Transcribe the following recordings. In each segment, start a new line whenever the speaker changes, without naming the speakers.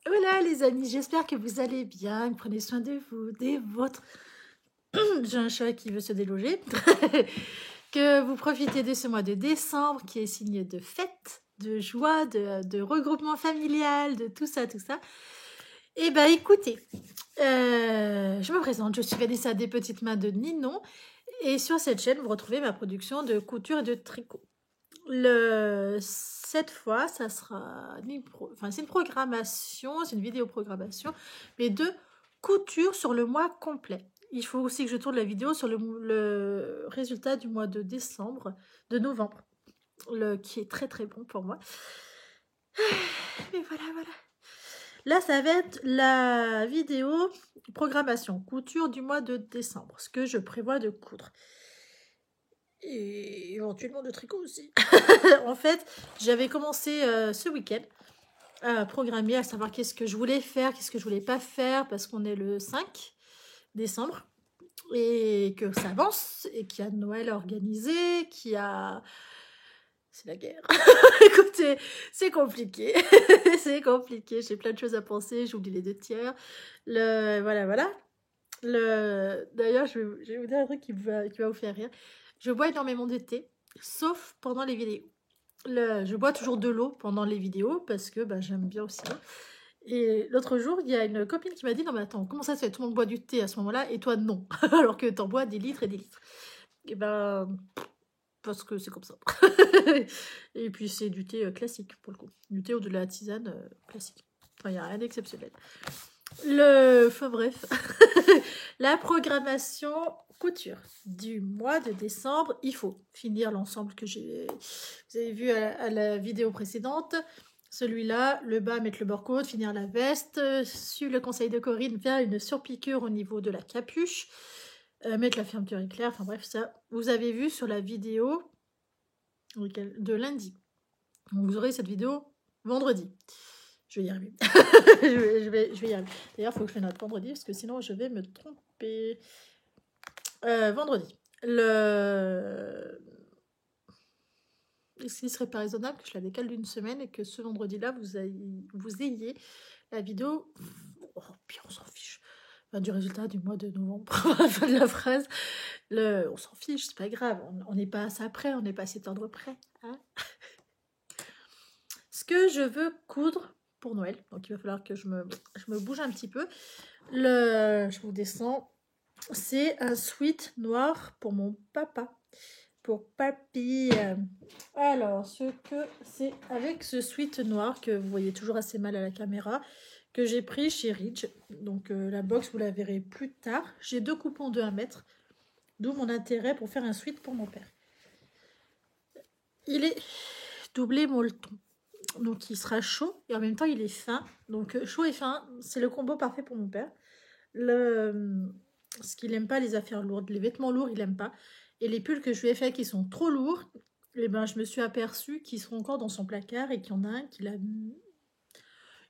Voilà les amis, j'espère que vous allez bien, que prenez soin de vous, des vôtres. J'ai un chat qui veut se déloger. Que vous profitez de ce mois de décembre qui est signe de fête, de joie, de regroupement familial, de tout ça, tout ça. Eh bien écoutez, je me présente, je suis Vanessa des Petites Mains de Ninon. Et sur cette chaîne, vous retrouvez ma production de couture et de tricot. Cette fois, ça sera c'est une programmation, c'est une vidéo programmation, mais de couture sur le mois complet. Il faut aussi que je tourne la vidéo sur le résultat du mois de novembre, qui est très très bon pour moi. Mais voilà. Là, ça va être la vidéo programmation couture du mois de décembre, ce que je prévois de coudre. Et éventuellement de tricot aussi. En fait, j'avais commencé ce week-end à programmer, à savoir qu'est-ce que je voulais faire, qu'est-ce que je voulais pas faire, parce qu'on est le 5 décembre et que ça avance et qu'il y a Noël organisé, qu'il y a... C'est la guerre. Écoutez, c'est compliqué. C'est compliqué. J'ai plein de choses à penser. J'oublie les 2 tiers. Voilà. D'ailleurs, je vais vous dire un truc qui va vous faire rire. Je bois énormément de thé, sauf pendant les vidéos. Je bois toujours de l'eau pendant les vidéos parce que j'aime bien aussi l'eau. Et l'autre jour, il y a une copine qui m'a dit « Non mais attends, comment ça se fait? Tout le monde boit du thé à ce moment-là et toi non. Alors que t'en bois des litres et des litres. » Et parce que c'est comme ça. Et puis c'est du thé classique pour le coup. Du thé ou de la tisane classique. Enfin, il n'y a rien d'exceptionnel. Enfin bref, la programmation couture du mois de décembre, il faut finir l'ensemble que vous avez vu à la vidéo précédente. Celui-là, le bas, mettre le bord-côte, finir la veste, suivre le conseil de Corinne, faire une surpiqûre au niveau de la capuche, mettre la fermeture éclair, enfin bref, ça, vous avez vu sur la vidéo de lundi. Donc, vous aurez cette vidéo vendredi. Je vais y arriver. je vais y arriver. D'ailleurs, il faut que je fasse note vendredi, parce que sinon, je vais me tromper. Vendredi. Est-ce qu'il serait pas raisonnable que je la décale d'une semaine et que ce vendredi-là, vous ayez la vidéo... Oh, puis on s'en fiche. Enfin, du résultat du mois de novembre, à la fin de la phrase. On s'en fiche, c'est pas grave. On n'est pas à ça près, on n'est pas à cet ordre près. Hein. Ce que je veux coudre pour Noël, donc il va falloir que je me bouge un petit peu. Je vous descends. C'est un sweat noir pour mon papa. Pour papy. Alors, ce que c'est avec ce sweat noir que vous voyez toujours assez mal à la caméra, que j'ai pris chez Ridge. Donc, la box, vous la verrez plus tard. J'ai 2 coupons de 1 mètre, d'où mon intérêt pour faire un sweat pour mon père. Il est doublé molleton. Donc, il sera chaud et en même temps, il est fin. Donc, chaud et fin, c'est le combo parfait pour mon père. Ce qu'il n'aime pas, les affaires lourdes. Les vêtements lourds, il n'aime pas. Et les pulls que je lui ai fait qui sont trop lourds, je me suis aperçue qu'ils sont encore dans son placard et qu'il y en a un qui l'a mis.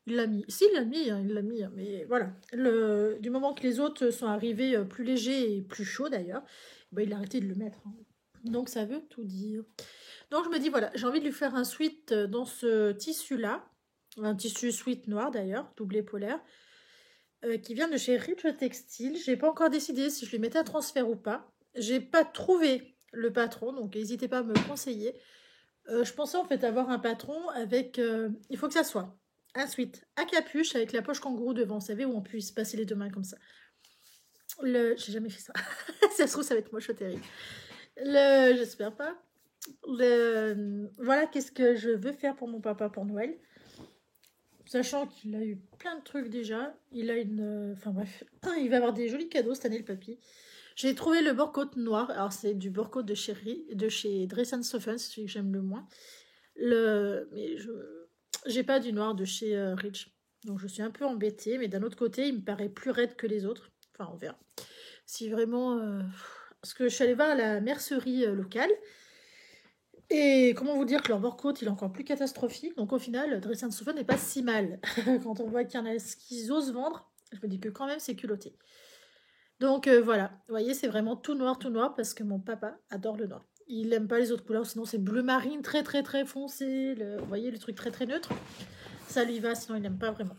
Il l'a mis. Si, il l'a mis. Mais voilà. Du moment que les autres sont arrivés plus légers et plus chauds d'ailleurs, il a arrêté de le mettre. Donc ça veut tout dire. Donc je me dis, voilà, j'ai envie de lui faire un sweat dans ce tissu-là. Un tissu sweat noir d'ailleurs, doublé polaire. Qui vient de chez Rich Textile. J'ai pas encore décidé si je lui mettais un transfert ou pas. J'ai pas trouvé le patron, donc n'hésitez pas à me conseiller. Je pensais en fait avoir un patron avec... il faut que ça soit un sweat à capuche avec la poche kangourou devant, vous savez, où on puisse passer les 2 mains comme ça. J'ai jamais fait ça. Si ça se trouve, ça va être moche au terrible. J'espère pas. Voilà, qu'est-ce que je veux faire pour mon papa pour Noël. Sachant qu'il a eu plein de trucs déjà. Il a une... Enfin bref, il va avoir des jolis cadeaux cette année, le papy. J'ai trouvé le bord-côte noir. Alors, c'est du bord-côte de chez Dress & Soffen, c'est celui que j'aime le moins. Mais j'ai pas du noir de chez Rich. Donc, je suis un peu embêtée. Mais d'un autre côté, il me paraît plus raide que les autres. Enfin, on verra. Si vraiment... Parce que je suis allée voir à la mercerie locale. Et comment vous dire que leur bord-côte, il est encore plus catastrophique. Donc, au final, Dress & Soffen n'est pas si mal. Quand on voit qu'il y en a qui osent vendre, je me dis que quand même, c'est culotté. Donc voilà, vous voyez, c'est vraiment tout noir parce que mon papa adore le noir. Il n'aime pas les autres couleurs, sinon c'est bleu marine très foncé. Vous voyez, le truc très neutre. Ça lui va, sinon il n'aime pas vraiment.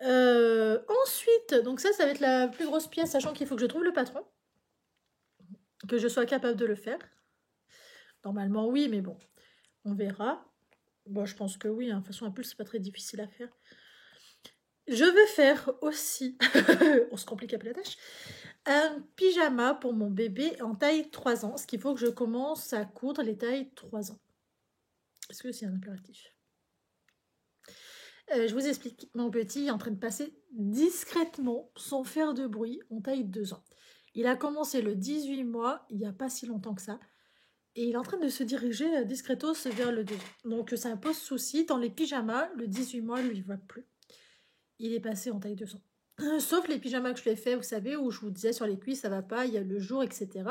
Ensuite, donc ça va être la plus grosse pièce, sachant qu'il faut que je trouve le patron, que je sois capable de le faire. Normalement, oui, mais bon, on verra. Bon, je pense que oui, hein. De toute façon, un pull, c'est pas très difficile à faire. Je veux faire aussi, on se complique un peu la tâche, un pyjama pour mon bébé en taille 3 ans, ce qu'il faut que je commence à coudre les tailles 3 ans. Est-ce que c'est un impératif? Je vous explique, mon petit est en train de passer discrètement, sans faire de bruit, en taille 2 ans. Il a commencé le 18 mois, il n'y a pas si longtemps que ça, et il est en train de se diriger discretos vers le 2 ans. Donc ça pose souci, dans les pyjamas, le 18 mois, lui, il ne va plus. Il est passé en taille 2 ans. Sauf les pyjamas que je lui ai fait, vous savez, où je vous disais sur les cuisses, ça va pas, il y a le jour, etc.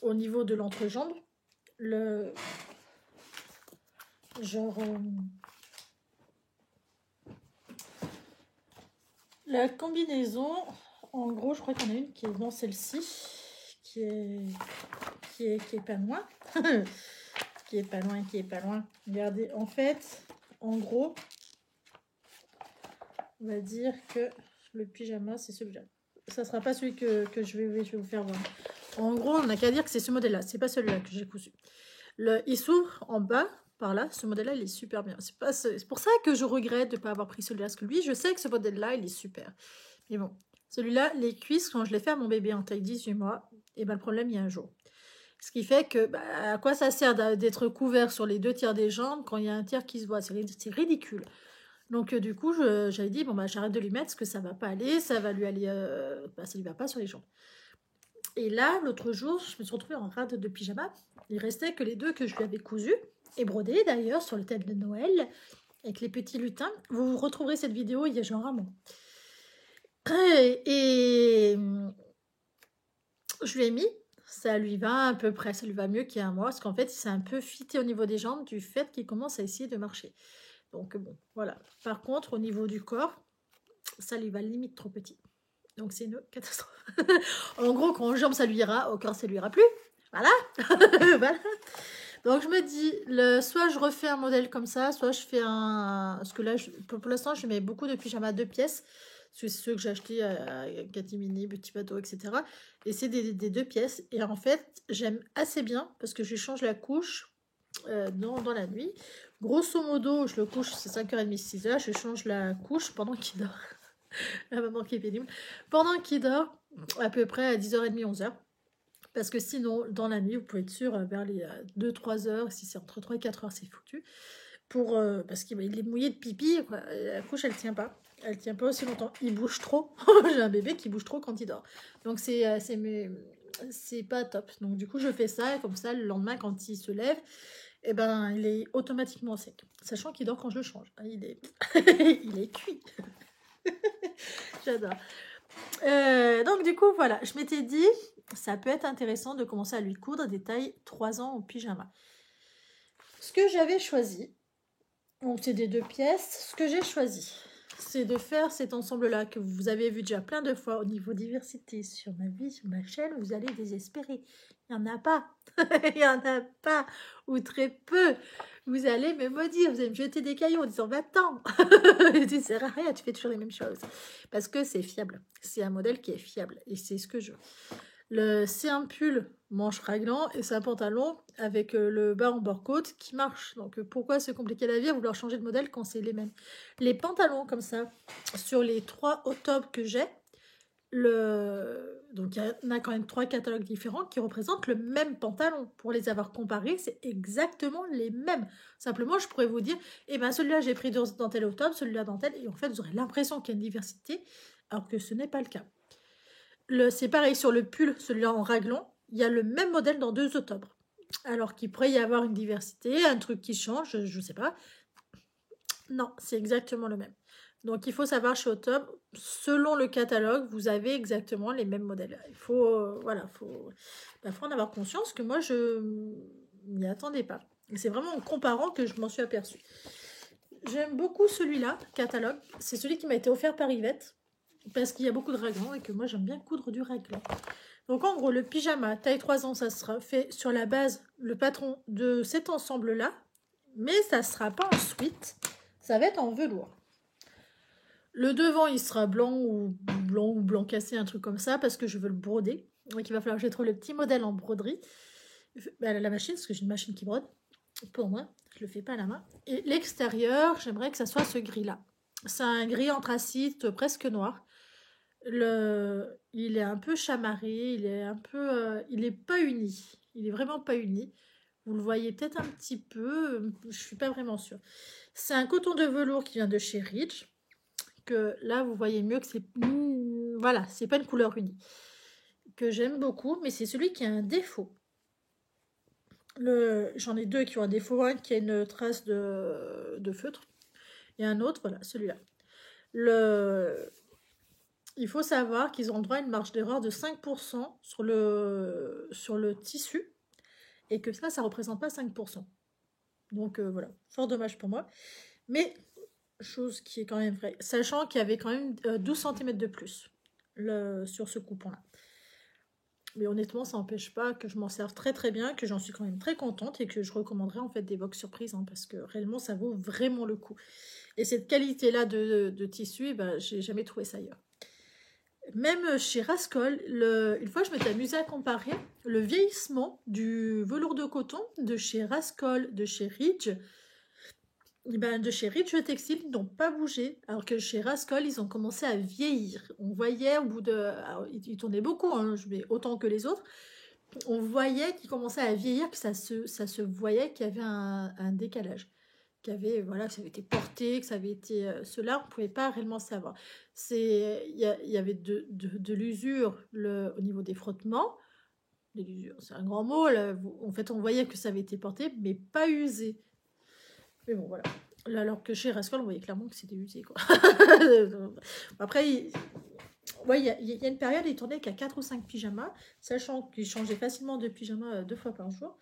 Au niveau de l'entrejambe, le... genre... La combinaison, en gros, je crois qu'il y en a une qui est dans celle-ci, qui est pas loin. qui est pas loin. Regardez, en fait, en gros, on va dire que le pyjama, c'est celui-là. Ça sera pas celui que je vais vous faire voir. En gros, on n'a qu'à dire que c'est ce modèle-là. C'est pas celui-là que j'ai cousu. Il s'ouvre en bas, par là. Ce modèle-là, il est super bien. C'est pour ça que je regrette de ne pas avoir pris celui-là. Parce que lui, je sais que ce modèle-là, il est super. Mais bon, celui-là, les cuisses, quand je l'ai fait à mon bébé en taille 18 mois, et ben le problème, il y a un jour. Ce qui fait que, à quoi ça sert d'être couvert sur les 2 tiers des jambes quand il y a un tiers qui se voit? C'est ridicule. Donc, du coup, j'avais dit, bon, j'arrête de lui mettre parce que ça va pas aller, ça va lui aller, ça lui va pas sur les jambes. Et là, l'autre jour, je me suis retrouvée en rade de pyjama. Il restait que les 2 que je lui avais cousus et brodés d'ailleurs sur le thème de Noël avec les petits lutins. Vous retrouverez cette vidéo il y a genre un mois. Et je lui ai mis, ça lui va à peu près, ça lui va mieux qu'il y a un mois parce qu'en fait, il s'est un peu fité au niveau des jambes du fait qu'il commence à essayer de marcher. Donc bon, voilà. Par contre, au niveau du corps, ça lui va limite trop petit. Donc c'est une catastrophe. En gros, quand aux jambes ça lui ira, au corps ça lui ira plus. Voilà. Voilà. Donc je me dis, soit je refais un modèle comme ça, soit je fais un... Parce que là, pour l'instant, je mets beaucoup de pyjamas 2 pièces. C'est ceux que j'ai achetés à Catimini, Petit Bateau, etc. Et c'est des 2 pièces. Et en fait, j'aime assez bien parce que je change la couche dans la nuit. Grosso modo, je le couche, c'est 5h30, 6h. Je change la couche pendant qu'il dort. La maman qui est pénible. Pendant qu'il dort, à peu près à 10h30, 11h. Parce que sinon, dans la nuit, vous pouvez être sûr, vers les 2-3 heures, si c'est entre 3 et 4 heures, c'est foutu. Parce qu'il est mouillé de pipi, quoi. La couche, elle tient pas. Elle tient pas aussi longtemps. Il bouge trop. J'ai un bébé qui bouge trop quand il dort. Donc, c'est pas top. Donc, du coup, je fais ça. Et comme ça, le lendemain, quand il se lève, eh ben, il est automatiquement sec. Sachant qu'il dort quand je le change. Il est, il est cuit. J'adore. Donc du coup, voilà, je m'étais dit, ça peut être intéressant de commencer à lui coudre des tailles 3 ans au pyjama. Ce que j'avais choisi, donc c'est des 2 pièces, ce que j'ai choisi, c'est de faire cet ensemble-là que vous avez vu déjà plein de fois au niveau diversité sur ma chaîne, vous allez désespérer. Il n'y en a pas. Il n'y en a pas, ou très peu. Vous allez me maudire, vous allez me jeter des cailloux en disant va-t'en. Tu ne sers à rien, tu fais toujours les mêmes choses. Parce que c'est fiable. C'est un modèle qui est fiable et c'est ce que je veux. C'est un pull manche raglan et c'est un pantalon avec le bas en bord-côte qui marche. Donc pourquoi se compliquer la vie à vouloir changer de modèle quand c'est les mêmes? Les pantalons comme ça, sur les 3 octobre que j'ai, donc il y en a quand même 3 catalogues différents qui représentent le même pantalon. Pour les avoir comparés, c'est exactement les mêmes. Simplement, je pourrais vous dire, eh ben celui-là j'ai pris dentelle octobre, celui-là dentelle, et en fait vous aurez l'impression qu'il y a une diversité, alors que ce n'est pas le cas. C'est pareil sur le pull, celui-là en raglan, il y a le même modèle dans 2 octobre. Alors qu'il pourrait y avoir une diversité, un truc qui change, je ne sais pas. Non, c'est exactement le même. Donc, il faut savoir chez Octobre, selon le catalogue, vous avez exactement les mêmes modèles. Il faut, faut en avoir conscience que moi, je m'y attendais pas. C'est vraiment en comparant que je m'en suis aperçue. J'aime beaucoup celui-là, catalogue. C'est celui qui m'a été offert par Yvette, parce qu'il y a beaucoup de raglans et que moi, j'aime bien coudre du raglan. Donc, en gros, le pyjama taille 3 ans, ça sera fait sur la base, le patron de cet ensemble-là, mais ça ne sera pas en suite. Ça va être en velours. Le devant, il sera blanc cassé, un truc comme ça, parce que je veux le broder. Donc, il va falloir que je trouve le petit modèle en broderie. Bah, la machine, parce que j'ai une machine qui brode. Pour moi, je le fais pas à la main. Et l'extérieur, j'aimerais que ça soit ce gris-là. C'est un gris anthracite, presque noir. Il est un peu chamarré, il est pas uni. Il est vraiment pas uni. Vous le voyez peut-être un petit peu, je suis pas vraiment sûre. C'est un coton de velours qui vient de chez Ridge. Que là, vous voyez mieux que c'est... Voilà, c'est pas une couleur unie. Que j'aime beaucoup, mais c'est celui qui a un défaut. J'en ai deux qui ont un défaut, un qui a une trace de feutre, et un autre, voilà, celui-là. Il faut savoir qu'ils ont le droit à une marge d'erreur de 5% sur le tissu, et que ça ne représente pas 5%. Donc voilà, fort dommage pour moi. Mais, chose qui est quand même vraie, sachant qu'il y avait quand même 12 cm de plus sur ce coupon-là. Mais honnêtement, ça n'empêche pas que je m'en serve très très bien, que j'en suis quand même très contente et que je recommanderais en fait des box surprises, hein, parce que réellement ça vaut vraiment le coup. Et cette qualité-là de tissu, eh ben, j'ai jamais trouvé ça ailleurs. Même chez Rascol, une fois je m'étais amusée à comparer le vieillissement du velours de coton de chez Rascol, de chez Ridge. Ben, de chez Ridge Textile, ils n'ont pas bougé, alors que chez Rascol, ils ont commencé à vieillir. On voyait au bout de... Alors, ils tournaient beaucoup, hein, mais autant que les autres. On voyait qu'ils commençaient à vieillir, que ça se voyait qu'il y avait un décalage. Voilà, que ça avait été porté, que ça avait été... cela, on ne pouvait pas réellement savoir. Il y avait de l'usure au niveau des frottements. De l'usure, c'est un grand mot. Là, en fait, on voyait que ça avait été porté, mais pas usé. Mais bon, voilà. Là, alors que chez Rascol, on voyait clairement que c'était usé, quoi. Après, il y a une période, il tournait qu'à 4 ou 5 pyjamas, sachant qu'il changeait facilement de pyjama 2 fois par jour.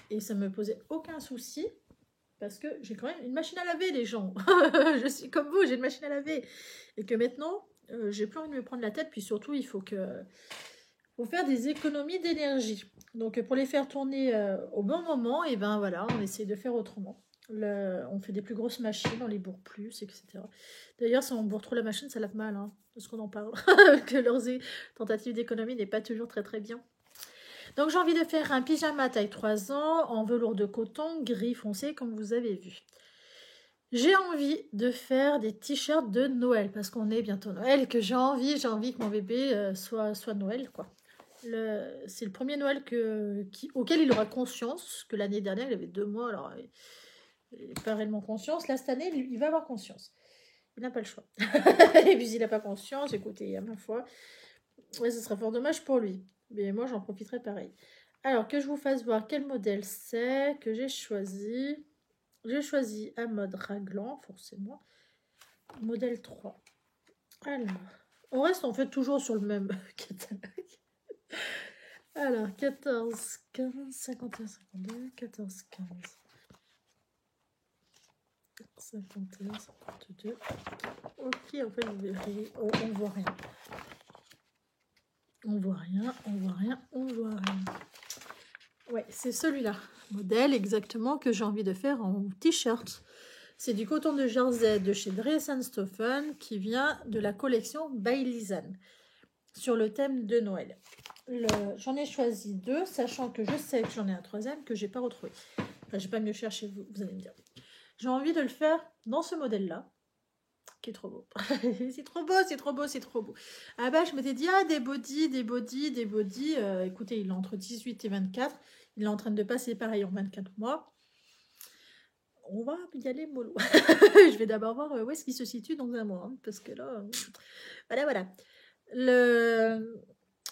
Et ça me posait aucun souci, parce que j'ai quand même une machine à laver, les gens. Je suis comme vous, j'ai une machine à laver. Et que maintenant, j'ai plus envie de me prendre la tête, puis surtout, il faut faire des économies d'énergie. Donc, pour les faire tourner au bon moment, et ben voilà, on essaie de faire autrement. On fait des plus grosses machines, on les bourre plus, etc. D'ailleurs, si on bourre trop la machine, ça lave mal, hein, parce qu'on en parle. Que leurs tentatives d'économie n'est pas toujours très très bien. Donc j'ai envie de faire un pyjama taille 3 ans en velours de coton gris foncé comme vous avez vu. J'ai envie de faire des t-shirts de Noël parce qu'on est bientôt Noël et que j'ai envie que mon bébé soit Noël, quoi. C'est le premier Noël auquel il aura conscience, que l'année dernière il avait 2 mois, alors il n'a pas réellement conscience. Là, cette année, il va avoir conscience. Il n'a pas le choix. Et puis, s'il n'a pas conscience, écoutez, à ma foi, ouais, ce serait fort dommage pour lui. Mais moi, j'en profiterai pareil. Alors, que je vous fasse voir quel modèle c'est que j'ai choisi. J'ai choisi un mode raglan, forcément. Modèle 3. Alors, on reste en fait toujours sur le même catalogue. Alors, 14, 15, 51, 52, 14, 15. 51, 52. Ok, en fait, vous verrez, on voit rien. On voit rien, on voit rien, on voit rien. Ouais, c'est celui-là. Modèle exactement que j'ai envie de faire en t-shirt. C'est du coton de jersey de chez Dresden Stoffen qui vient de la collection By Lisanne sur le thème de Noël. J'en ai choisi 2, sachant que je sais que j'en ai un 3e que j'ai pas retrouvé. Enfin, j'ai pas mieux cherché, vous allez me dire. J'ai envie de le faire dans ce modèle-là, qui est trop beau. C'est trop beau, c'est trop beau, c'est trop beau. Ah bah, je m'étais dit, des body. Écoutez, il est entre 18 et 24. Il est en train de passer pareil en 24 mois. On va y aller mollo. Je vais d'abord voir où est-ce qu'il se situe dans un mois. Hein, parce que là, voilà.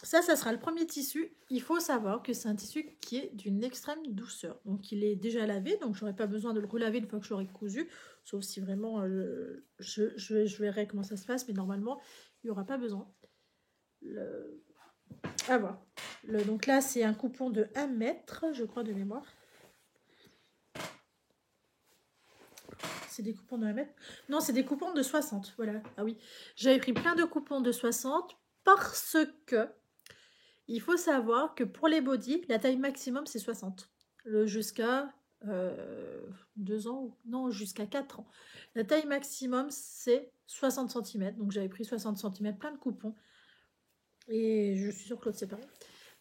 Ça sera le premier tissu. Il faut savoir que c'est un tissu qui est d'une extrême douceur. Donc, il est déjà lavé. Donc, je n'aurai pas besoin de le relaver une fois que je l'aurai cousu. Sauf si vraiment, je verrai comment ça se passe. Mais normalement, il n'y aura pas besoin. À voir. Donc là, c'est un coupon de 1 mètre, je crois, de mémoire. C'est des coupons de 1 mètre. Non, c'est des coupons de 60. Voilà. Ah oui. J'avais pris plein de coupons de 60 parce que il faut savoir que pour les bodys, la taille maximum, c'est 60. Jusqu'à 2 ans, non, jusqu'à 4 ans. La taille maximum, c'est 60 cm. Donc, j'avais pris 60 cm, plein de coupons. Et je suis sûre que l'autre, c'est pareil.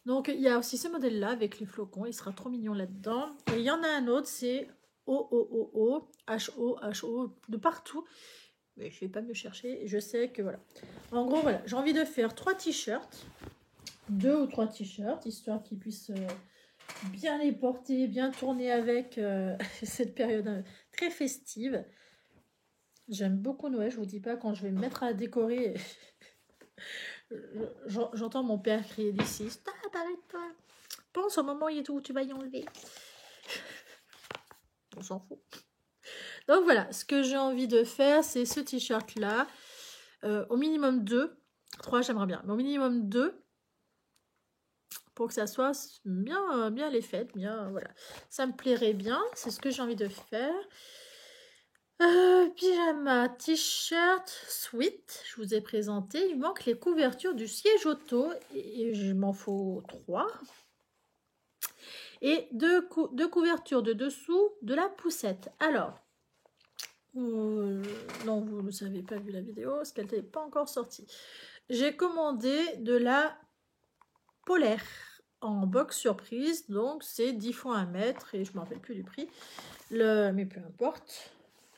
Donc, il y a aussi ce modèle-là avec les flocons. Il sera trop mignon là-dedans. Et il y en a un autre, c'est OOOO, HO, de partout. Mais je ne vais pas me chercher. Je sais que voilà. En gros, voilà. J'ai envie de faire 3 t-shirts. 2 ou 3 t-shirts, histoire qu'ils puissent bien les porter, bien tourner avec cette période très festive. J'aime beaucoup Noël, je vous dis pas, quand je vais me mettre à décorer, j'entends mon père crier d'ici, stop, arrête-toi, pense au moment où tu vas y enlever. On s'en fout. Donc voilà, ce que j'ai envie de faire, c'est ce t-shirt là, au minimum 2, 3 j'aimerais bien, mais au minimum 2, pour que ça soit bien, bien les fêtes, bien, voilà. Ça me plairait bien, c'est ce que j'ai envie de faire. Pyjama, t-shirt, sweat, je vous ai présenté. Il manque les couvertures du siège auto, et je m'en faut 3. Et deux couvertures de dessous de la poussette. Alors, non, vous ne savez pas vu la vidéo, parce qu'elle n'est pas encore sortie. J'ai commandé de la polaire en box surprise, donc c'est 10 fois 1 mètre, et je ne me rappelle plus du prix, mais peu importe.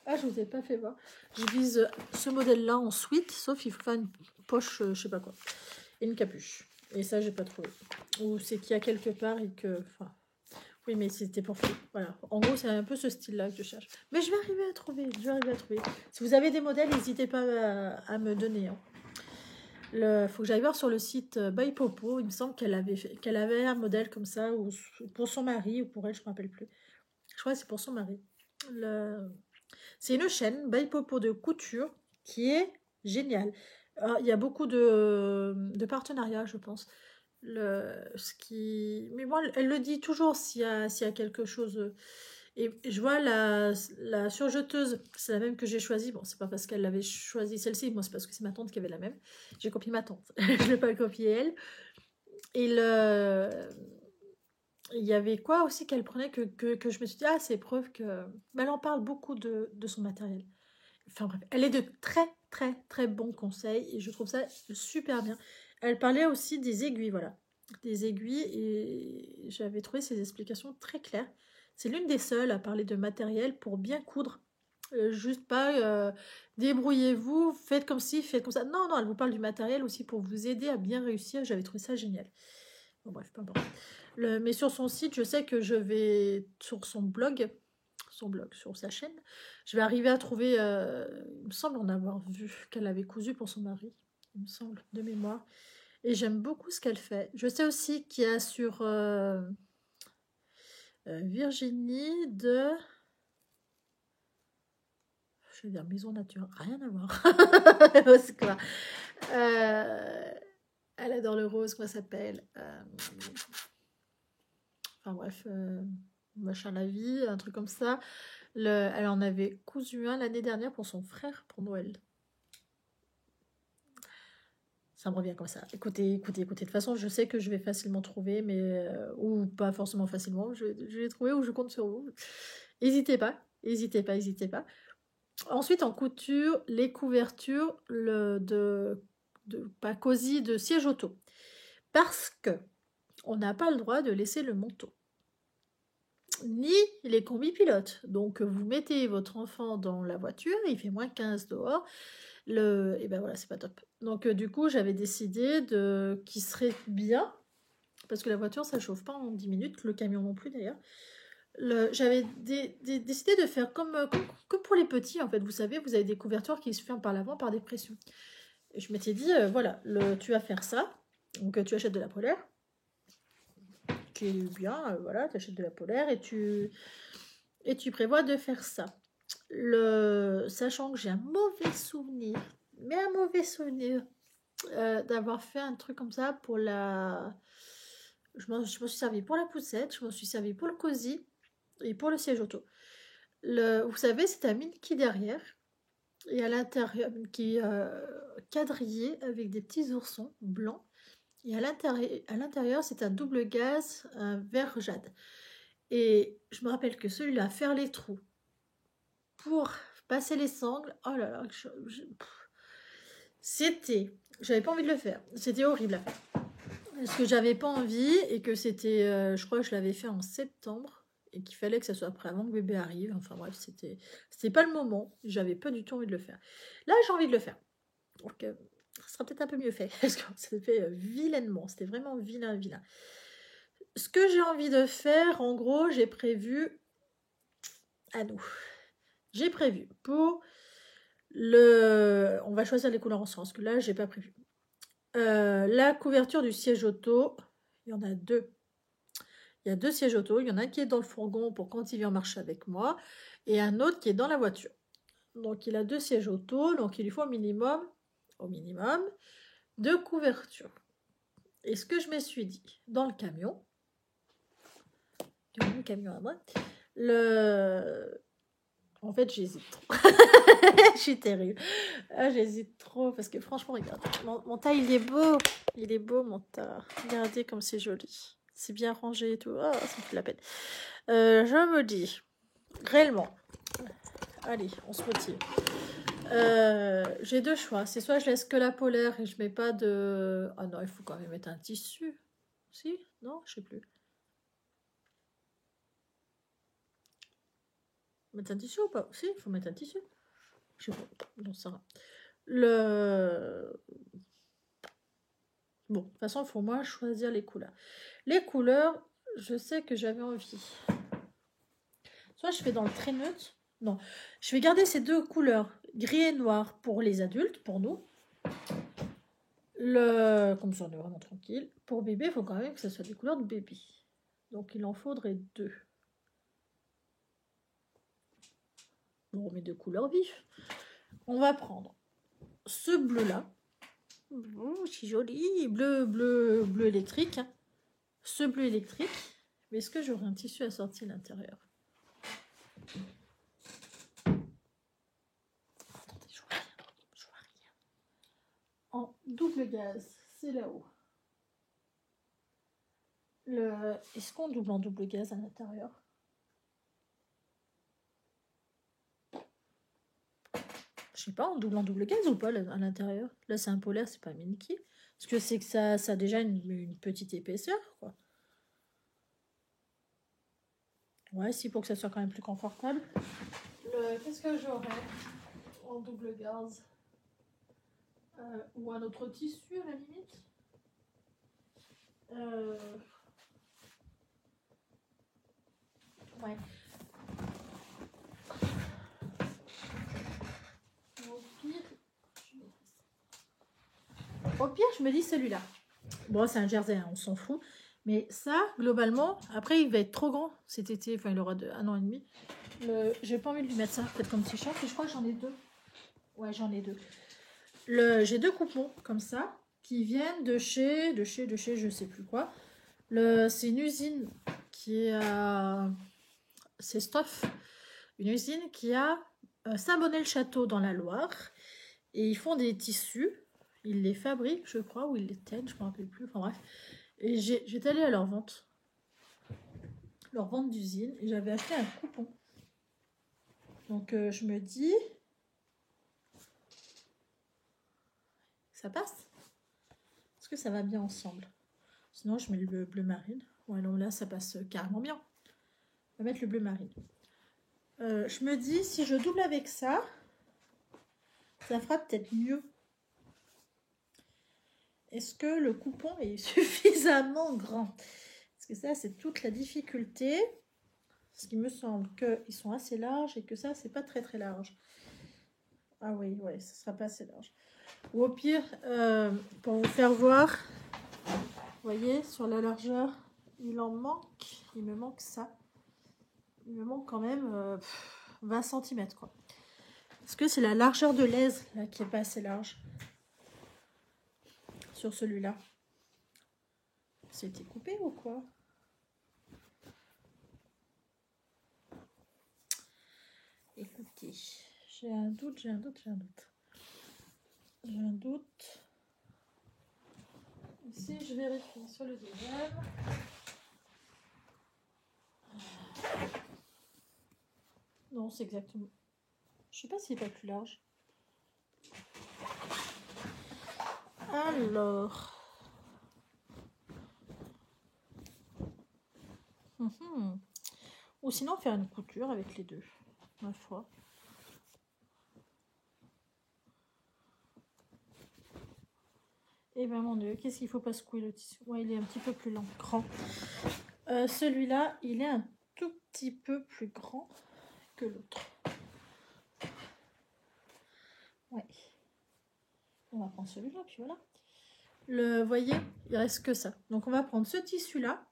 Ah, je vous ai pas fait voir. Je vise ce modèle-là en sweat, sauf il faut faire une poche, je sais pas quoi, et une capuche. Et ça, j'ai pas trouvé. Ou c'est qu'il y a quelque part et que... Enfin, oui, mais c'était pour faire... Voilà. En gros, c'est un peu ce style-là que je cherche. Mais je vais arriver à trouver. Si vous avez des modèles, n'hésitez pas à me donner. Hein. Faut que j'aille voir sur le site By Popo. Il me semble qu'elle avait un modèle comme ça, ou pour son mari, ou pour elle, je me rappelle plus. Je crois que c'est pour son mari. C'est une chaîne By Popo de couture qui est géniale. Il y a beaucoup de partenariats, je pense. Mais moi, elle le dit toujours s'il y a quelque chose. Et je vois la surjeteuse, c'est la même que j'ai choisie. Bon, c'est pas parce qu'elle avait choisi celle-ci, moi c'est parce que c'est ma tante qui avait la même. J'ai copié ma tante, je ne l'ai pas copié elle. Et il y avait quoi aussi qu'elle prenait que je me suis dit, ah, c'est preuve que. Mais elle en parle beaucoup de son matériel. Enfin bref, elle est de très très très bons conseils et je trouve ça super bien. Elle parlait aussi des aiguilles, voilà. Des aiguilles et j'avais trouvé ses explications très claires. C'est l'une des seules à parler de matériel pour bien coudre. Juste pas débrouillez-vous, faites comme ci, faites comme ça. Non, non, elle vous parle du matériel aussi pour vous aider à bien réussir. J'avais trouvé ça génial. Bon bref, peu importe. Mais sur son site, je sais que je vais sur son blog, sur sa chaîne, je vais arriver à trouver, il me semble en avoir vu qu'elle avait cousu pour son mari, il me semble, de mémoire. Et j'aime beaucoup ce qu'elle fait. Je sais aussi qu'il y a sur Virginie de... Je vais dire Maison Nature, rien à voir. C'est quoi elle adore le rose, comment ça s'appelle Enfin bref, machin la vie, un truc comme ça. Elle en avait cousu un l'année dernière pour son frère pour Noël. Ça me revient comme ça. Écoutez. De toute façon, je sais que je vais facilement trouver, mais ou pas forcément facilement. Je vais trouver ou je compte sur vous. N'hésitez pas. Ensuite, en couture, les couvertures pas cosy, de siège auto. Parce que on n'a pas le droit de laisser le manteau. Ni les combis pilotes. Donc, vous mettez votre enfant dans la voiture, il fait moins 15 dehors. Et ben voilà, c'est pas top. Donc, du coup, j'avais décidé qu'il serait bien, parce que la voiture, ça chauffe pas en 10 minutes, le camion non plus d'ailleurs. J'avais décidé de faire comme pour les petits, en fait. Vous savez, vous avez des couvertures qui se ferment par l'avant par des pressions. Et je m'étais dit, voilà, tu vas faire ça. Donc, tu achètes de la polaire, qui est bien, voilà, tu achètes de la polaire et tu prévois de faire ça. Sachant que j'ai un mauvais souvenir, d'avoir fait un truc comme ça pour je me suis servi pour la poussette, je me suis servi pour le cosy et pour le siège auto. Vous savez, c'est un Milky derrière et à l'intérieur qui est quadrillé avec des petits oursons blancs. Et à l'intérieur, c'est un double gaz, un vert jade. Et je me rappelle que celui-là, faire les trous pour passer les sangles, oh là là, c'était... J'avais pas envie de le faire. C'était horrible à faire. Parce que j'avais pas envie et que c'était... je crois que je l'avais fait en septembre et qu'il fallait que ça soit prêt avant que bébé arrive. Enfin bref, c'était pas le moment. J'avais pas du tout envie de le faire. Là, j'ai envie de le faire. Donc, ça sera peut-être un peu mieux fait. Parce que ça s'est fait vilainement. C'était vraiment vilain. Ce que j'ai envie de faire, en gros, j'ai prévu... À nous. J'ai prévu pour le... On va choisir les couleurs ensemble, parce que là, j'ai pas prévu. La couverture du siège auto, il y en a deux. Il y a deux sièges auto. Il y en a un qui est dans le fourgon pour quand il vient marcher avec moi, et un autre qui est dans la voiture. Donc, il a deux sièges auto, donc il lui faut au minimum, deux couvertures. Et ce que je me suis dit, dans le camion à moi, en fait, j'hésite trop. Je suis terrible. Ah, j'hésite trop parce que franchement, regarde. Mon tas, il est beau. Il est beau, mon tas. Regardez comme c'est joli. C'est bien rangé et tout. Ah, ça me fait la peine. Je me dis, réellement, allez, on se motive. J'ai deux choix. C'est soit je laisse que la polaire et je mets pas de... Ah non, il faut quand même mettre un tissu. Si? Non? Je sais plus. Mettre un tissu ou pas? Si, il faut mettre un tissu. Je sais pas. Non, ça va. Bon, de toute façon, il faut moi choisir les couleurs. Les couleurs, je sais que j'avais envie. Soit je fais dans le très neutre. Non, je vais garder ces deux couleurs, gris et noir, pour les adultes, pour nous. Comme ça, on est vraiment tranquille. Pour bébé, il faut quand même que ce soit des couleurs de bébé. Donc, il en faudrait deux. Bon, on met deux couleurs vives. On va prendre ce bleu-là. Oh, c'est joli. Bleu électrique. Hein. Ce bleu électrique. Mais est-ce que j'aurai un tissu assorti à l'intérieur? Attendez, je vois rien. En double gaz, c'est là-haut. Est-ce qu'on double en double gaz à l'intérieur? Je sais pas, on double en double gaz ou pas à l'intérieur? Là, c'est un polaire, c'est pas un Minky. Parce que c'est que ça a déjà une petite épaisseur, quoi. Ouais, si, pour que ça soit quand même plus confortable. Qu'est-ce que j'aurais en double gaz? Ou un autre tissu, à la limite. Ouais. Au pire, je me dis celui-là. Bon, c'est un jersey, hein, on s'en fout. Mais ça, globalement, après, il va être trop grand cet été. Enfin, il aura 1 an et demi. J'ai pas envie de lui mettre ça, peut-être comme t-shirt. Et je crois que j'en ai deux. Ouais, j'en ai deux. J'ai deux coupons comme ça qui viennent de chez, je sais plus quoi. C'est une usine qui est à... C'est Stoff. Une usine qui a Saint-Bonnet-le-Château dans la Loire. Et ils font des tissus. Ils les fabriquent, je crois, ou ils les teignent, je ne me rappelle plus. Enfin bref. Et j'étais allée à leur vente d'usine, et j'avais acheté un coupon. Donc je me dis, ça passe? Est-ce que ça va bien ensemble? Sinon, je mets le bleu marine. Ouais, non, là, ça passe carrément bien. On va mettre le bleu marine. Je me dis, si je double avec ça, ça fera peut-être mieux. Est-ce que le coupon est suffisamment grand? Parce que ça, c'est toute la difficulté. Parce qu'il me semble qu'ils sont assez larges et que ça, c'est pas très très large. Ah oui, ouais, ça sera pas assez large. Ou au pire, pour vous faire voir, vous voyez, sur la largeur, il me manque ça. Il me manque quand même 20 cm, quoi. Parce que c'est la largeur de l'aise là qui est pas assez large. Sur celui-là. C'était coupé ou quoi? Écoutez, j'ai un doute. Ici, je vérifie sur le deuxième. Non, c'est exactement. Je sais pas s'il est pas plus large. Alors. Ou sinon faire une couture avec les deux, ma foi. Et ben mon dieu, qu'est-ce qu'il faut pas secouer le tissu? Ouais, il est un petit peu plus grand. Celui-là, il est un tout petit peu plus grand que l'autre. Ouais. On va prendre celui-là, puis voilà. Vous voyez, il reste que ça. Donc on va prendre ce tissu-là,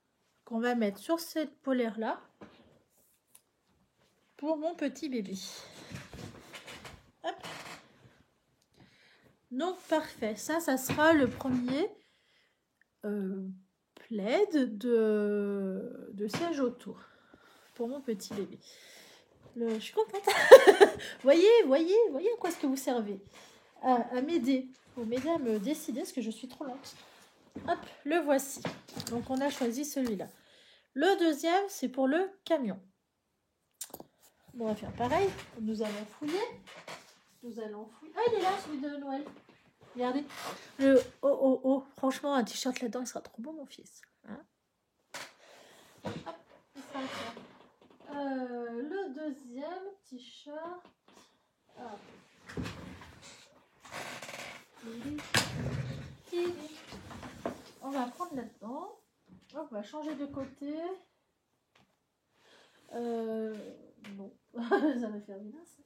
qu'on va mettre sur cette polaire-là, pour mon petit bébé. Hop. Donc parfait, ça sera le premier plaid de siège autour pour mon petit bébé. Je suis contente. voyez à quoi est-ce que vous servez, à m'aider, pour m'aider à me décider parce que je suis trop lente. Hop, le voici. Donc on a choisi celui-là. Le deuxième, c'est pour le camion. On va faire pareil. Nous allons fouiller. Ah, il est là, celui de Noël. Regardez. Oh. Franchement, un t-shirt là-dedans, il sera trop beau, mon fils. Hein, hop, il sera là. Le deuxième t-shirt. On va prendre là-dedans. On va changer de côté. Non, ça va faire bien ça.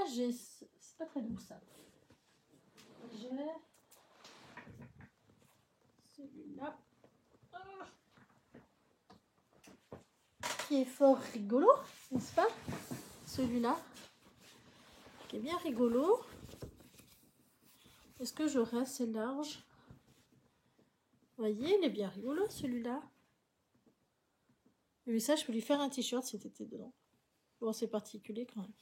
C'est pas très doux ça. J'ai celui-là qui est fort rigolo, n'est-ce pas? Celui-là qui est bien rigolo. Est-ce que j'aurai assez large? Vous voyez, il est bien rigolo celui-là. Mais ça, je peux lui faire un t-shirt si c'était dedans. Bon, c'est particulier quand même.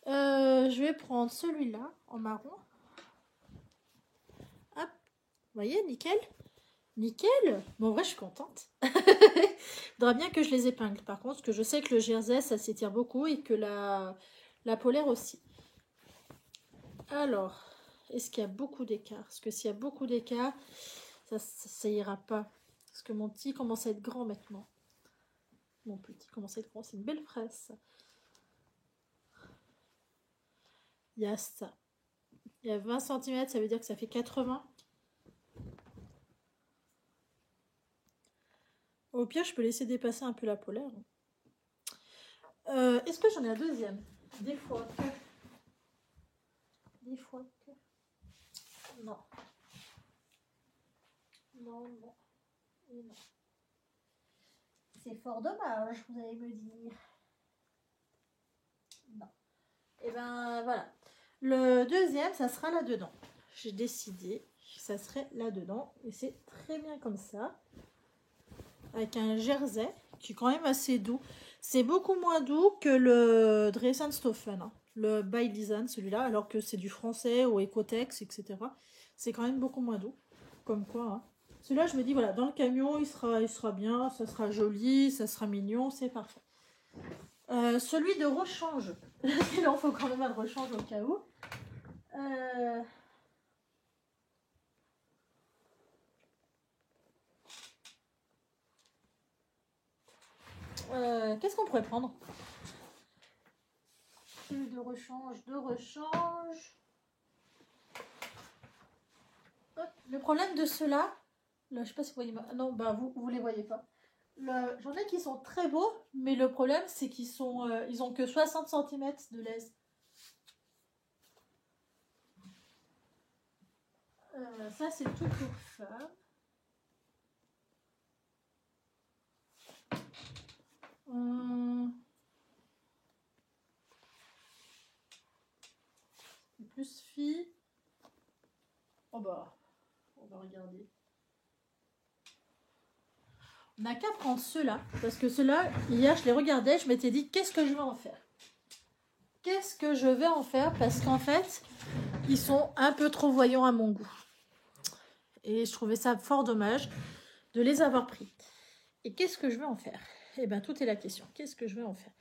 Je vais prendre celui-là en marron. Hop, vous voyez, nickel. Nickel. Bon, en vrai, je suis contente. Il faudra bien que je les épingle. Par contre, parce que je sais que le jersey, ça s'étire beaucoup et que la polaire aussi. Alors, est-ce qu'il y a beaucoup d'écart? Parce que s'il y a beaucoup d'écart, ça ira pas. Parce que mon petit commence à être grand maintenant. Mon petit commence à être grand. C'est une belle fraise, ça. Il y a ça. Il y a 20 cm, ça veut dire que ça fait 80. Au pire, je peux laisser dépasser un peu la polaire. Est-ce que j'en ai un deuxième? Des fois que. Non. Non. C'est fort dommage, vous allez me dire. Non. Et ben voilà. Le deuxième, ça sera là-dedans. J'ai décidé que ça serait là-dedans. Et c'est très bien comme ça. Avec un jersey qui est quand même assez doux. C'est beaucoup moins doux que le Dressenstoffen, hein. Le By Design, celui-là, alors que c'est du français ou Ecotex, etc. C'est quand même beaucoup moins doux. Comme quoi, hein. Celui-là, je me dis, voilà, dans le camion, il sera bien, ça sera joli, ça sera mignon, c'est parfait. Celui de rechange. Il en faut quand même un rechange au cas où. Qu'est-ce qu'on pourrait prendre? De rechange. Hop. Le problème de ceux-là, là, je sais pas si vous voyez. Non, bah vous les voyez pas. J'en ai qui sont très beaux, mais le problème c'est qu'ils sont, ils ont que 60 cm de l'aise. Ça c'est tout pour femme. Plus fille. Oh bah, on va regarder. On n'a qu'à prendre ceux-là, parce que ceux-là, hier je les regardais, je m'étais dit qu'est-ce que je vais en faire? Qu'est-ce que je vais en faire? Parce qu'en fait, ils sont un peu trop voyants à mon goût. Et je trouvais ça fort dommage de les avoir pris. Et qu'est-ce que je vais en faire? Eh bien, tout est la question. Qu'est-ce que je vais en faire?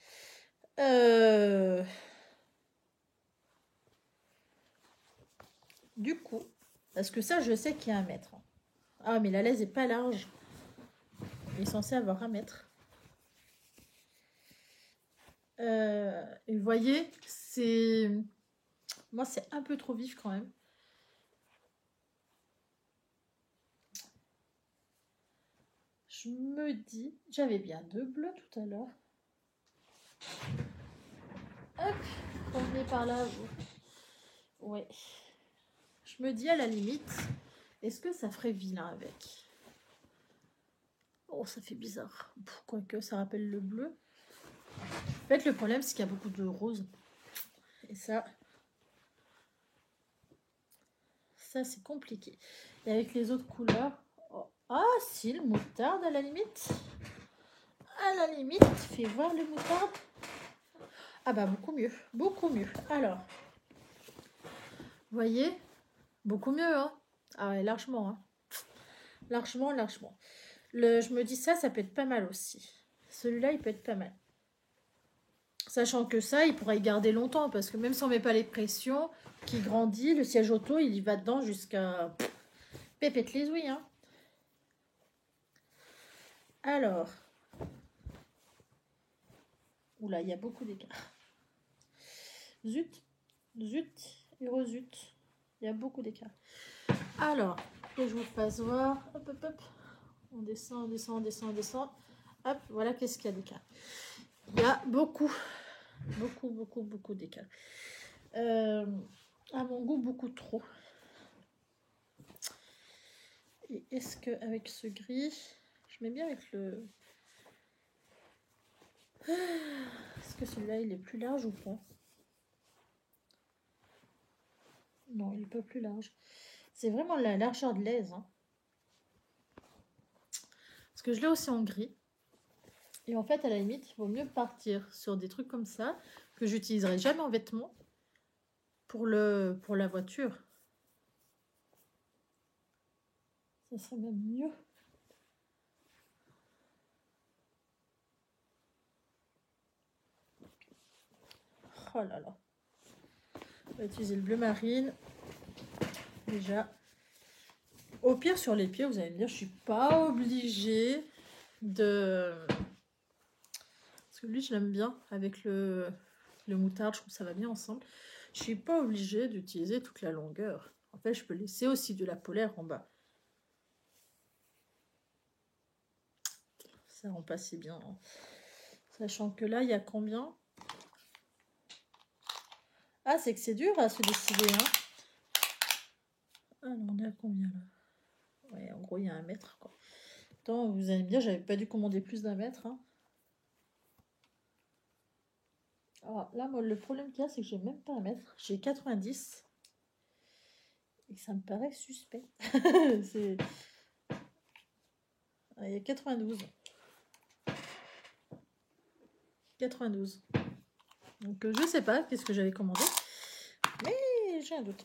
Du coup, parce que ça, je sais qu'il y a 1 mètre. Ah, mais la laisse n'est pas large. Il est censé avoir 1 mètre. Et vous voyez, c'est... Moi, c'est un peu trop vif quand même. Je me dis... J'avais bien 2 bleus tout à l'heure. Hop, revenez par là, vous. Ouais. Je me dis à la limite, est-ce que ça ferait vilain avec? Oh, ça fait bizarre. Quoique, ça rappelle le bleu. En fait, le problème, c'est qu'il y a beaucoup de rose. Et ça c'est compliqué. Et avec les autres couleurs... Oh. Ah, si, le moutarde à la limite. À la limite, fais voir le moutarde. Ah bah, beaucoup mieux. Beaucoup mieux. Alors, vous voyez? Beaucoup mieux, hein? Ah ouais, largement, hein? Largement. Je me dis ça peut être pas mal aussi. Celui-là, il peut être pas mal. Sachant que ça, il pourra y garder longtemps, parce que même si on met pas les pressions, qui grandit, le siège auto, il y va dedans jusqu'à pépette les ouïes, hein. Alors, oula, il y a beaucoup d'écart. Zut et rezut, il y a beaucoup d'écart. Alors, que je vous fasse voir, hop, on descend. Hop, voilà qu'est-ce qu'il y a d'écart. Il y a beaucoup d'écart. À mon goût, beaucoup trop. Et est-ce qu'avec ce gris, je mets bien avec le... Est-ce que celui-là, il est plus large ou pas? Non, il n'est pas plus large. C'est vraiment la largeur de l'aise, hein. Parce que je l'ai aussi en gris. Et en fait, à la limite, il vaut mieux partir sur des trucs comme ça, que j'utiliserai jamais en vêtements, pour la voiture. Ça serait même mieux. Oh là là. On va utiliser le bleu marine. Déjà. Au pire, sur les pieds, vous allez me dire, je suis pas obligée de... Parce que lui, je l'aime bien avec le moutarde. Je trouve que ça va bien ensemble. Je suis pas obligée d'utiliser toute la longueur. En fait, je peux laisser aussi de la polaire en bas. Ça rend pas si bien, hein. Sachant que là, il y a combien? Ah, c'est que c'est dur à se décider, hein. Ah non, on est à combien là? Ouais, en gros, il y a 1 mètre, quoi. Attends, vous allez me dire, j'avais pas dû commander plus d'1 mètre, hein. Alors là, moi, le problème qu'il y a, c'est que j'ai même pas 1 mètre. J'ai 90. Et ça me paraît suspect. C'est... Ah, il y a 92. 92. Donc, je sais pas qu'est-ce que j'avais commandé. Mais j'ai un doute.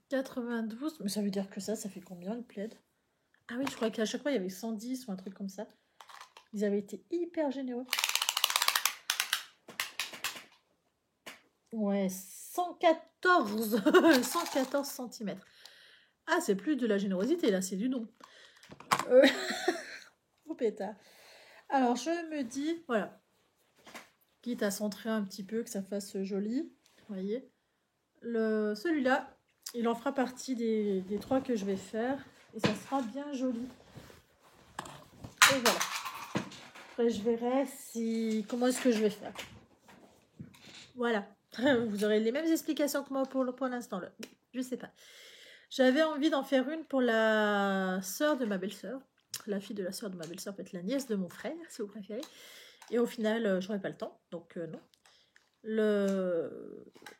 92. Mais ça veut dire que ça fait combien le plaid? Ah oui, je crois qu'à chaque fois, il y avait 110 ou un truc comme ça. Ils avaient été hyper généreux. Ouais, 114 114 cm. Ah, c'est plus de la générosité, là, c'est du don. Oh pétard. Alors, je me dis, voilà, quitte à centrer un petit peu, que ça fasse joli, vous voyez, celui-là, il en fera partie des 3 que je vais faire, et ça sera bien joli. Et voilà. Après, je verrai comment est-ce que je vais faire. Voilà. Vous aurez les mêmes explications que moi pour l'instant. Je sais pas. J'avais envie d'en faire une pour la sœur de ma belle-sœur. La fille de la sœur de ma belle-sœur peut être la nièce de mon frère, si vous préférez. Et au final, j'aurais pas le temps. Donc, non.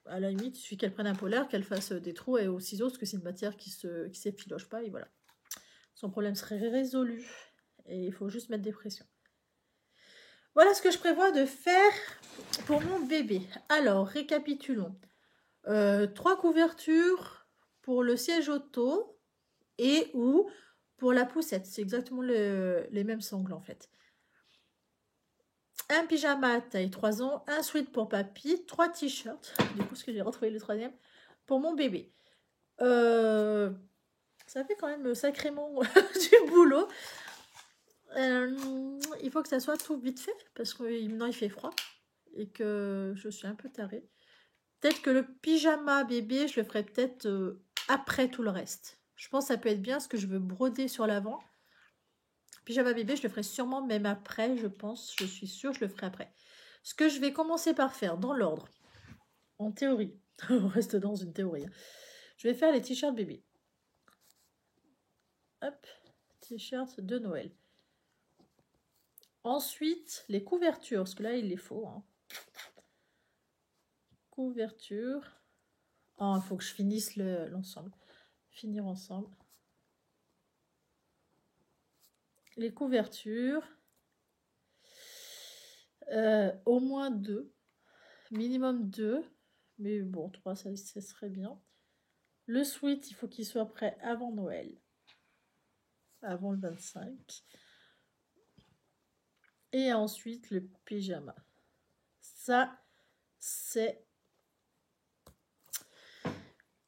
À la limite, il suffit qu'elle prenne un polaire, qu'elle fasse des trous et au ciseau, parce que c'est une matière qui s'effiloche pas. Et voilà. Son problème serait résolu. Et il faut juste mettre des pressions. Voilà ce que je prévois de faire pour mon bébé. Alors, récapitulons. 3 couvertures pour le siège auto et ou pour la poussette. C'est exactement les mêmes sangles en fait. Un pyjama taille 3 ans, un sweat pour papy, 3 t-shirts. Du coup, ce que j'ai retrouvé le troisième pour mon bébé. Ça fait quand même sacrément du boulot. Il faut que ça soit tout vite fait parce que maintenant il fait froid et que je suis un peu tarée. Peut-être que le pyjama bébé, je le ferai peut-être après tout le reste. Je pense que ça peut être bien parce que je veux broder sur l'avant. Pyjama bébé, je le ferai sûrement même après, je pense. Je suis sûre, je le ferai après. Ce que je vais commencer par faire dans l'ordre, en théorie, on reste dans une théorie. Hein. Je vais faire les t-shirts bébé. Hop, t-shirts de Noël. Ensuite, les couvertures, parce que là, il les faut. Hein. Couverture. Oh, il faut que je finisse l'ensemble. Finir ensemble. Les couvertures. Au moins 2. Minimum 2. Mais bon, 3, ça serait bien. Le sweat, il faut qu'il soit prêt avant Noël. Avant le 25. Et ensuite, le pyjama. Ça, c'est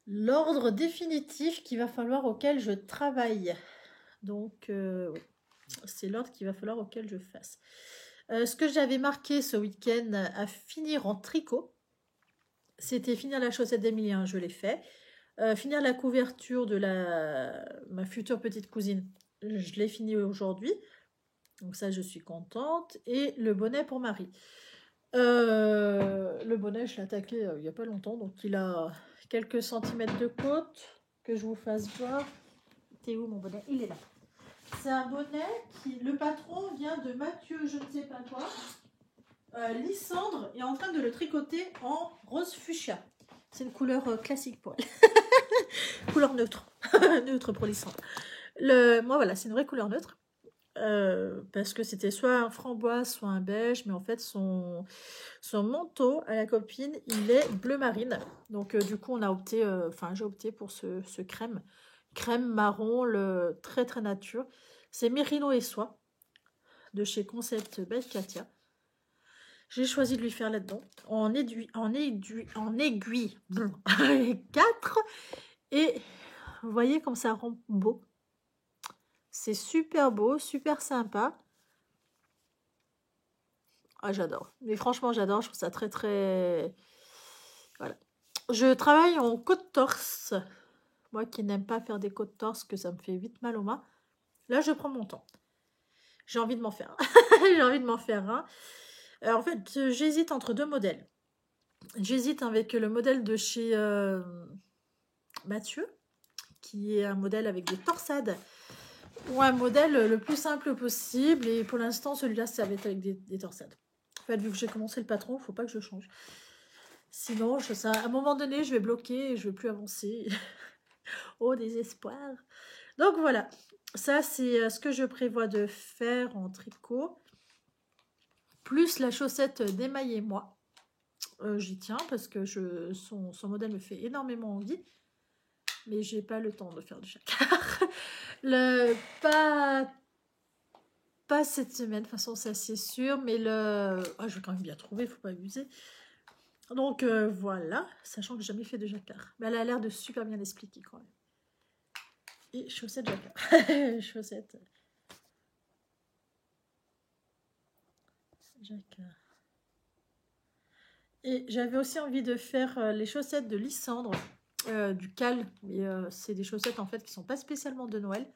l'ordre définitif qu'il va falloir auquel je travaille. Donc, oui. C'est l'ordre qu'il va falloir auquel je fasse. Ce que j'avais marqué ce week-end à finir en tricot, c'était finir la chaussette d'Emilien, je l'ai fait. Finir la couverture de ma future petite cousine, je l'ai fini aujourd'hui. Donc ça, je suis contente. Et le bonnet pour Marie. Le bonnet, je l'ai attaqué il n'y a pas longtemps. Donc il a quelques centimètres de côte. Que je vous fasse voir. T'es où mon bonnet? Il est là. C'est un bonnet qui, le patron vient de Mathieu, je ne sais pas quoi. Lysandre est en train de le tricoter en rose fuchsia. C'est une couleur classique pour elle. Couleur neutre. Neutre pour Lysandre. Moi, voilà, c'est une vraie couleur neutre. Parce que c'était soit un framboise, soit un beige. Mais en fait, son manteau à la copine, il est bleu marine. Donc, du coup, on a opté, j'ai opté pour ce crème. Crème marron, très très nature. C'est Mérino et Soie de chez Concept by Katia. J'ai choisi de lui faire là-dedans en aiguille 4. Et vous voyez comme ça rend beau. C'est super beau, super sympa. Ah, j'adore. Mais franchement, j'adore. Je trouve ça très très... Voilà. Je travaille en côte torse. Moi qui n'aime pas faire des côtes torse, que ça me fait vite mal aux mains. Là, je prends mon temps. J'ai envie de m'en faire. J'ai envie de m'en faire un. En fait, j'hésite entre 2 modèles. J'hésite avec le modèle de chez Mathieu, qui est un modèle avec des torsades, ou un modèle le plus simple possible. Et pour l'instant, celui-là, ça va être avec des torsades. En fait, vu que j'ai commencé le patron, il ne faut pas que je change. Sinon, à un moment donné, je vais bloquer et je ne vais plus avancer. Au désespoir. Donc voilà, ça c'est ce que je prévois de faire en tricot. Plus la chaussette d'émailler moi. J'y tiens parce que son modèle me fait énormément envie. Mais j'ai pas le temps de faire du jacquard. Pas cette semaine, de toute façon ça c'est sûr. Mais je vais quand même bien trouver, faut pas abuser. Donc voilà, sachant que j'ai jamais fait de jacquard. Mais elle a l'air de super bien expliquer quand même. Et chaussettes jacquard. Chaussettes jacquard. Et j'avais aussi envie de faire les chaussettes de Lysandre, du cal. Mais c'est des chaussettes en fait qui sont pas spécialement de Noël.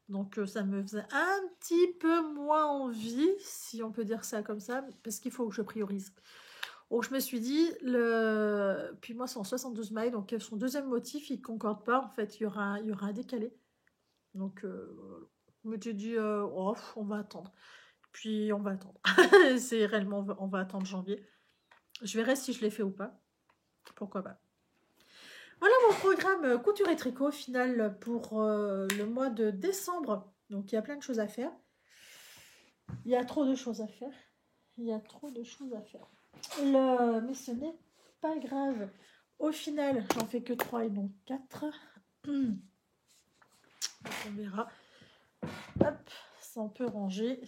Donc ça me faisait un petit peu moins envie, si on peut dire ça comme ça, parce qu'il faut que je priorise. Donc je me suis dit, puis moi c'est en 72 mailles, donc son deuxième motif il ne concorde pas, en fait il y aura un décalé. Donc je me suis dit, on va attendre. Puis on va attendre. C'est réellement, on va attendre janvier. Je verrai si je l'ai fait ou pas. Pourquoi pas. Voilà mon programme couture et tricot final pour le mois de décembre. Donc il y a plein de choses à faire. Il y a trop de choses à faire. Mais ce n'est pas grave. Au final, j'en fais que 3 et non 4. Donc on verra. Hop, ça on peut ranger.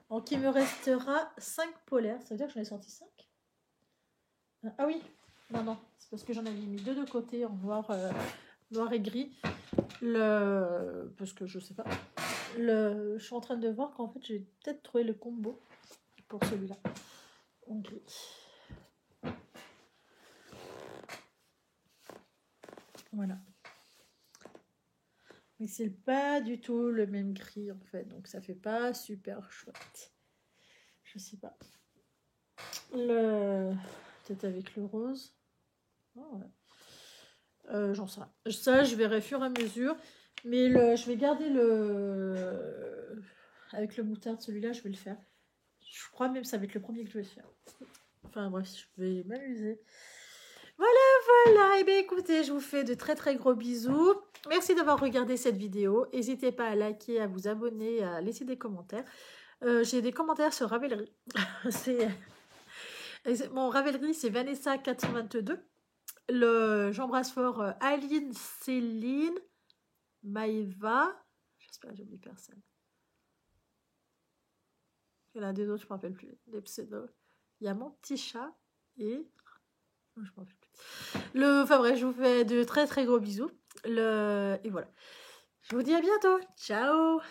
Donc il me restera 5 polaires. Ça veut dire que j'en ai sorti 5. Ah oui, non, c'est parce que j'en avais mis 2 de côté en noir, noir et gris. Parce que je sais pas. Je suis en train de voir qu'en fait j'ai peut-être trouvé le combo pour celui-là. En gris. Voilà. Mais c'est pas du tout le même gris en fait, donc ça fait pas super chouette. Je sais pas. Peut-être avec le rose. Oh, ouais. J'en sais rien. Ça, je verrai fur et à mesure. Mais je vais garder avec le moutarde, celui-là, je vais le faire. Je crois même que ça va être le premier que je vais faire. Enfin bref, je vais m'amuser. Voilà. Et bien écoutez, je vous fais de très très gros bisous. Merci d'avoir regardé cette vidéo. N'hésitez pas à liker, à vous abonner, à laisser des commentaires. J'ai des commentaires sur Ravelry. Mon Ravelry, c'est Vanessa422. J'embrasse fort Aline, Céline, Maëva. J'espère que j'oublie personne. Il y en a des autres, je ne me rappelle plus. Des pseudos. Il y a mon petit chat et... Je ne me rappelle plus. Enfin bref, je vous fais de très très gros bisous. Et voilà. Je vous dis à bientôt. Ciao.